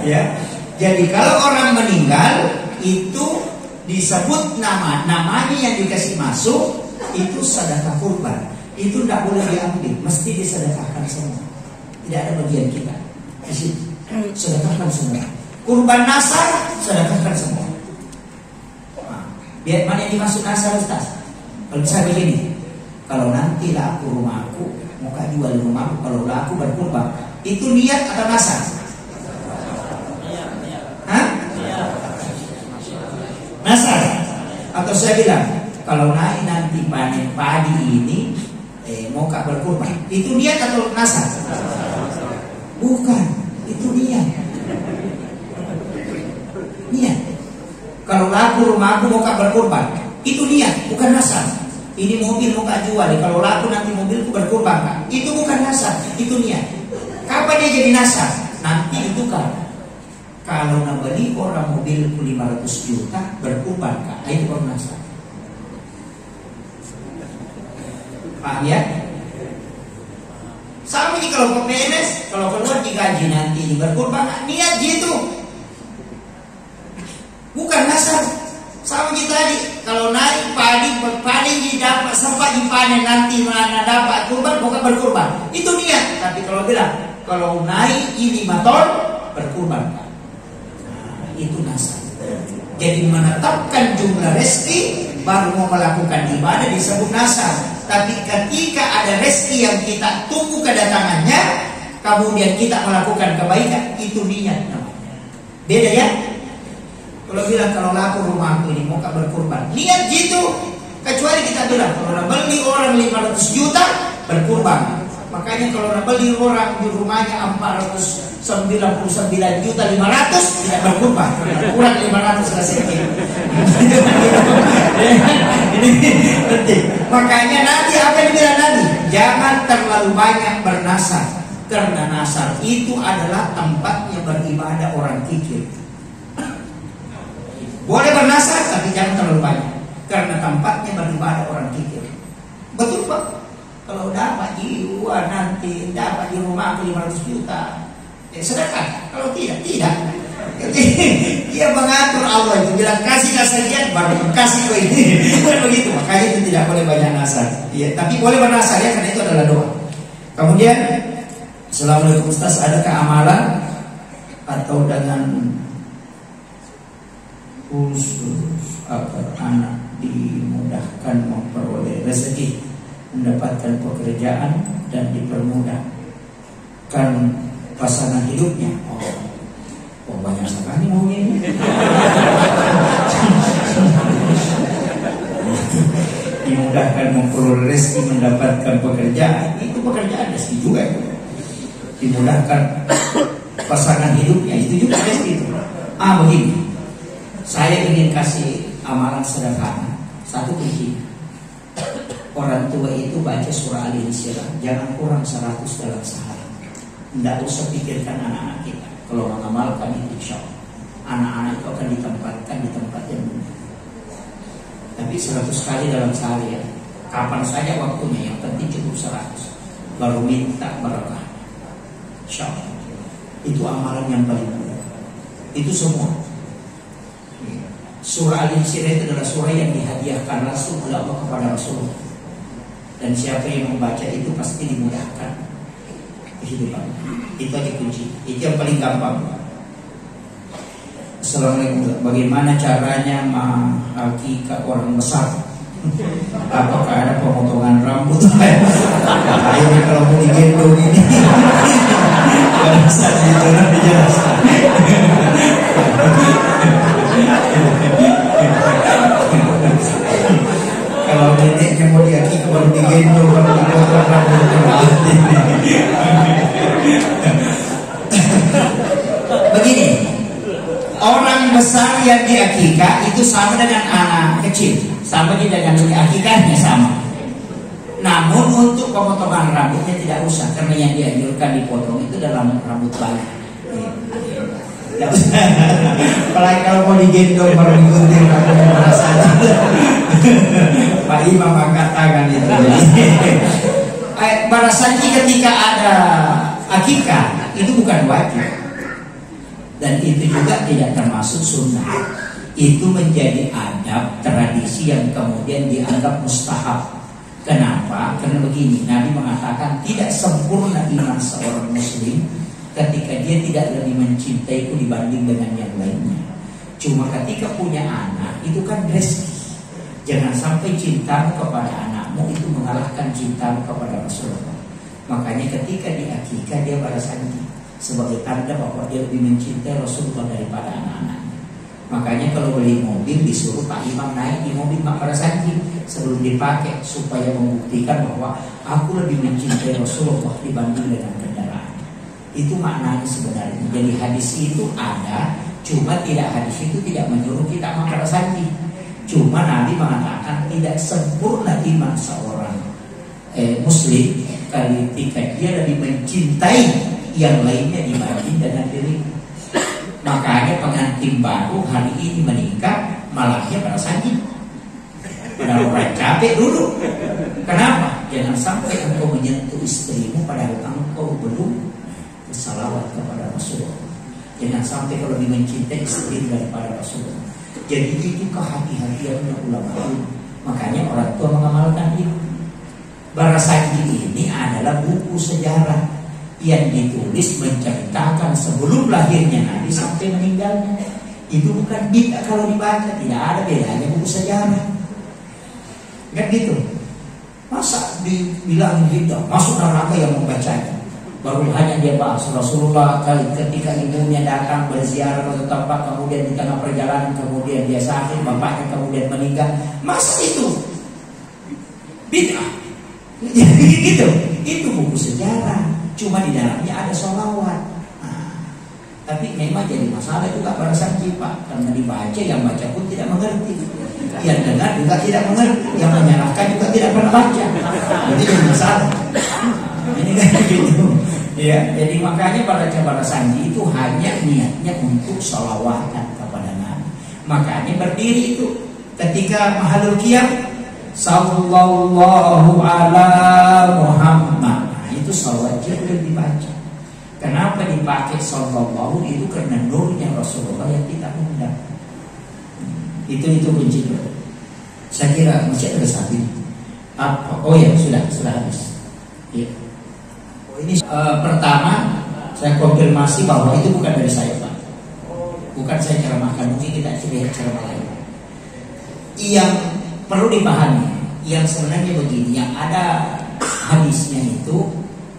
Ya. Jadi kalau orang meninggal itu disebut namanya yang dikasih masuk itu sedekah kurban. Itu tidak boleh diambil, mesti disedekahkan semua. Tidak ada bagian kita. Sedekahkan semua. Kurban nasar, sedekahkan semua. Biar mana yang dimasuk nasar Ustaz? Kalau saya begini, kalau nanti laku rumahku, mau jual rumahku, kalau laku berkurban, itu niat atau nasar? Nasar. Atau saya bilang, kalau naik nanti panen padi ini, mau berkurban, itu niat atau nasar? Bukan, Itu niat. Niat. Kalau laku rumahku mau kak berkorban, itu niat, bukan nasab. Ini mobil mau kak jual, kalau laku nanti mobilku berkorban kak, itu bukan nasab, itu niat. Kapan dia jadi nasab? Nanti itu kak. Kalau nak beli orang mobilku 500 juta berkorban kak, itu baru nasab. Paham ya? Sama ini kalau ke PNS, kalau keluar digaji nanti berkorban, niat gitu. Bukan nasab. Sama kita tadi, kalau naik padi dapat sempat dipanen nanti mana dapat kurban, bukan berkurban. Itu niat. Tapi kalau bilang kalau naik ini motor berkurban, nah, itu nasab. Jadi menetapkan jumlah rezeki baru mau melakukan ibadah disebut nasab. Tapi ketika ada rezeki yang kita tunggu kedatangannya, kemudian kita melakukan kebaikan, itu niat namanya. Beda ya? Kalau bilang kalau laku rumahku ini mau berkurban, niat gitu. Kecuali kita bilang kalau nak beli orang 500 juta berkurban. Makanya kalau nak beli orang di rumahnya 499 juta 500 tidak berkurban. Kurang 500 lah sedikit. Ini penting. Makanya nanti apa yang dibilang Nabi? Jangan terlalu banyak bernasar. Karena nasar itu adalah tempatnya beribadah orang kikir. Boleh bernasar tapi jangan terlalu banyak, karena tempatnya beribadah orang kikir. Betul Pak? Kalau dapat jiwa nanti dapat di rumah 500 juta, sedekah. Kalau tidak. Dia mengatur Allah itu bilang kasih sekian baru kasih ke ini. Begitu. Makanya itu tidak boleh banyak nasar. Ya, tapi boleh bernasar ya, karena itu adalah doa. Kemudian, Assalamualaikum Ustaz, adakah amalan atau dengan khusus agar anak dimudahkan memperoleh rezeki, mendapatkan pekerjaan dan dipermudahkan pasangan hidupnya? Oh banyak sekali maunya ini. Dimudahkan memperoleh rezeki, mendapatkan pekerjaan, itu pekerjaan rezeki juga. Dimudahkan pasangan hidupnya, itu juga rezeki itu. Begini. Saya ingin kasih amalan sederhana. Satu kunci. Orang tua itu baca surah Al-Insyirah jangan kurang 100 dalam sehari. Tidak usah pikirkan anak-anak kita. Kalau mengamalkan itu insya Allah anak-anak itu akan ditempatkan di tempat yang benar. Tapi 100 kali dalam sehari ya. Kapan saja waktunya, yang penting cukup 100. Baru minta berkah. Insya Allah. Itu amalan yang paling mudah. Itu semua. Surah Al-Insyirah itu adalah surah yang dihadiahkan langsung oleh Allah kepada Rasulullah. Dan siapa yang membaca itu pasti dimudahkan kehidupan. Itu aja kunci. Itu yang paling gampang. Assalamualaikum. Bagaimana caranya menghakikah orang besar? Apakah ada pemotongan rambut? Ini kalau mau digendong ini gak bisa dijelaskan. Kalau neneknya mau diakikah baru digendong, baru dipotong rambut. Begini, orang besar yang diakikah itu sama dengan anak kecil, sama dengan akikahnya sama. Namun untuk pemotongan rambutnya tidak usah, karena yang dianjurkan dipotong itu dalam rambut bayi. Tidak usah. Apalagi kalau mau digendong baru digunting rambutnya merasa. Pak Imam angkat tangan itu. Barasanji ketika ada akikah itu bukan wajib, dan itu juga tidak termasuk sunnah. Itu menjadi adab tradisi yang kemudian dianggap mustahab. Kenapa? Karena begini, Nabi mengatakan tidak sempurna iman seorang muslim ketika dia tidak lebih mencintaiku dibanding dengan yang lainnya. Cuma ketika punya anak itu kan rezeki. Jangan sampai cintamu kepada anakmu itu mengalahkan cintamu kepada Rasulullah. Makanya ketika di akikah dia barasanji sebagai tanda bahwa dia lebih mencintai Rasulullah daripada anak-anaknya. Makanya kalau beli mobil disuruh Pak Imam naik di mobil Pak Barasanji sebelum dipakai supaya membuktikan bahwa aku lebih mencintai Rasulullah dibanding dengan kendaraan. Itu maknanya sebenarnya. Jadi hadis itu ada, cuma hadis itu tidak menyuruh kita amal prasangki. Cuma Nabi mengatakan tidak sempurna iman seorang Muslim ketika dia lebih mencintai yang lainnya dibanding dengan diri. Makanya pengantin baru hari ini menikah malahnya prasangki. Padahal orang capek dulu. Kenapa? Jangan sampai engkau menyentuh istrimu padahal engkau belum bersalawat kepada Rasulullah. Jangan sampai kau lebih mencintai istri daripada Rasulullah. Jadi itu kehati-hatiannya ulama. Makanya orang tua mengamalkan itu. Barasangki ini adalah buku sejarah yang ditulis menceritakan sebelum lahirnya Nabi sampai meninggalnya. Itu bukan bid'ah kalau dibaca, tidak ada bedanya buku sejarah. Kan gitu. Masa dibilang bid'ah, masuk neraka yang membacanya. Baru hanya dia bahas Rasulullah ketika ibunya datang berziarah ke tempat, kemudian di tengah perjalanan kemudian dia sakit, bapaknya kemudian meninggal. Masa itu bid'ah? Jadi gitu. Itu buku sejarah. Cuma di dalamnya ada sholawat. Tapi memang jadi masalah juga para santri Pak, karena dibaca yang baca pun tidak mengerti, yang dengar juga tidak mengerti, yang menyalahkan juga tidak pernah baca. Jadi jadi masalah. Ini kan gitu. Ya, jadi makanya para santri itu hanya niatnya untuk sholawatan kepada Nabi. Makanya berdiri itu ketika mahalul qiyam, sallallahu ala Muhammad. Nah, itu sholawat boleh dibaca. Kenapa dipakai sallallahu itu karena nurnya Rasulullah yang kita undang. Itu kuncinya. Saya kira masih ada satu. Apa? Oh ya sudah habis. Ya. Ini pertama saya konfirmasi bahwa itu bukan dari saya Pak. Bukan saya ceramahkan, mungkin kita lihat ceramah lain. Yang perlu dipahami, yang sebenarnya begini, yang ada hadisnya itu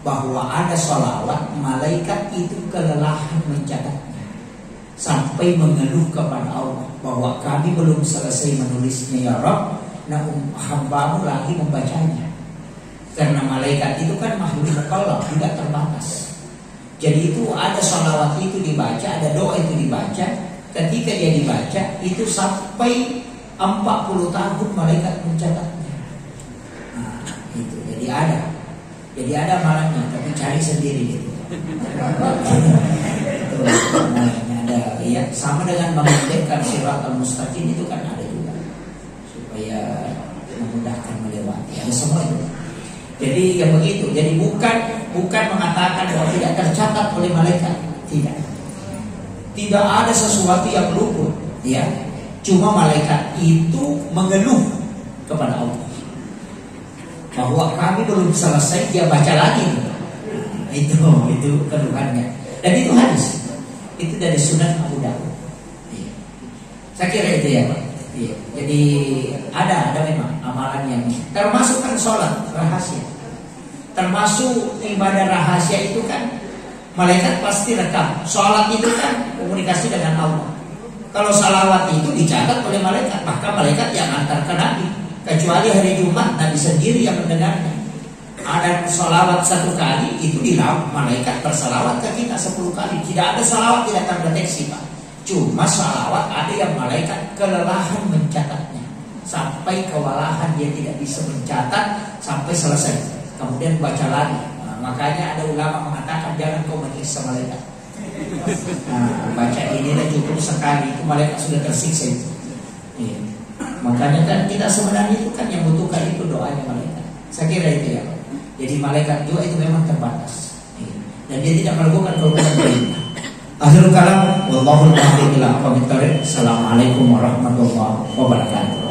bahwa ada sholawat, malaikat itu kelelahan mencatatnya sampai mengeluh kepada Allah bahwa kami belum selesai menulisnya ya Rabb, nah hambamu lagi membacanya. Karena malaikat itu kan makhluk mukallaf, tidak terbatas. Jadi itu ada sholawat itu dibaca, ada doa itu dibaca. Ketika dia dibaca itu sampai 40 tahun malaikat mencatatnya. Nah, itu jadi ada malangnya, tapi cari sendiri gitu. Ada ya, sama dengan memendekkan sirat al-mustaqim itu kan ada juga supaya memudahkan melewati. Ada semua itu. Jadi yang begitu. Jadi bukan mengatakan bahwa tidak tercatat oleh malaikat, tidak. Tidak ada sesuatu yang luput, ya. Cuma malaikat itu mengeluh kepada Allah bahwa kami belum selesai, dia baca lagi. Itu keluhannya. Dan itu hadis. Itu dari Sunan Abu Dawud. Ya. Saya kira itu ya Pak. Ya. Jadi ada memang amalan yang termasuk kan sholat rahasia. Termasuk ibadah rahasia itu kan malaikat pasti rekam. Sholat itu kan komunikasi dengan Allah. Kalau salawat itu dicatat oleh malaikat, maka malaikat yang antar ke Nabi. Kecuali hari Jumat Nabi sendiri yang mendengarnya. Ada salawat 1 kali, itu dilakukan malaikat bersalawat ke kita 10 kali. Tidak ada salawat tidak terdeteksi Pak. Cuma salawat ada yang malaikat kelelahan mencatatnya. Sampai kewalahan dia tidak bisa mencatat sampai selesai. Kemudian baca lagi. Nah, makanya ada ulama mengatakan jangan kau menyiksa malaikat. Nah, baca inilah cukup sekali, itu malaikat sudah tersiksa itu. Iya. Makanya kan kita sebenarnya itu kan yang butuhkan itu doanya malaikat. Saya kira itu ya. Jadi malaikat juga itu memang terbatas. Iya. Dan dia tidak melakukan kerukunan perintah. Akhirul kalam, wallahul a'lam bishawab. Assalamualaikum warahmatullahi wabarakatuh.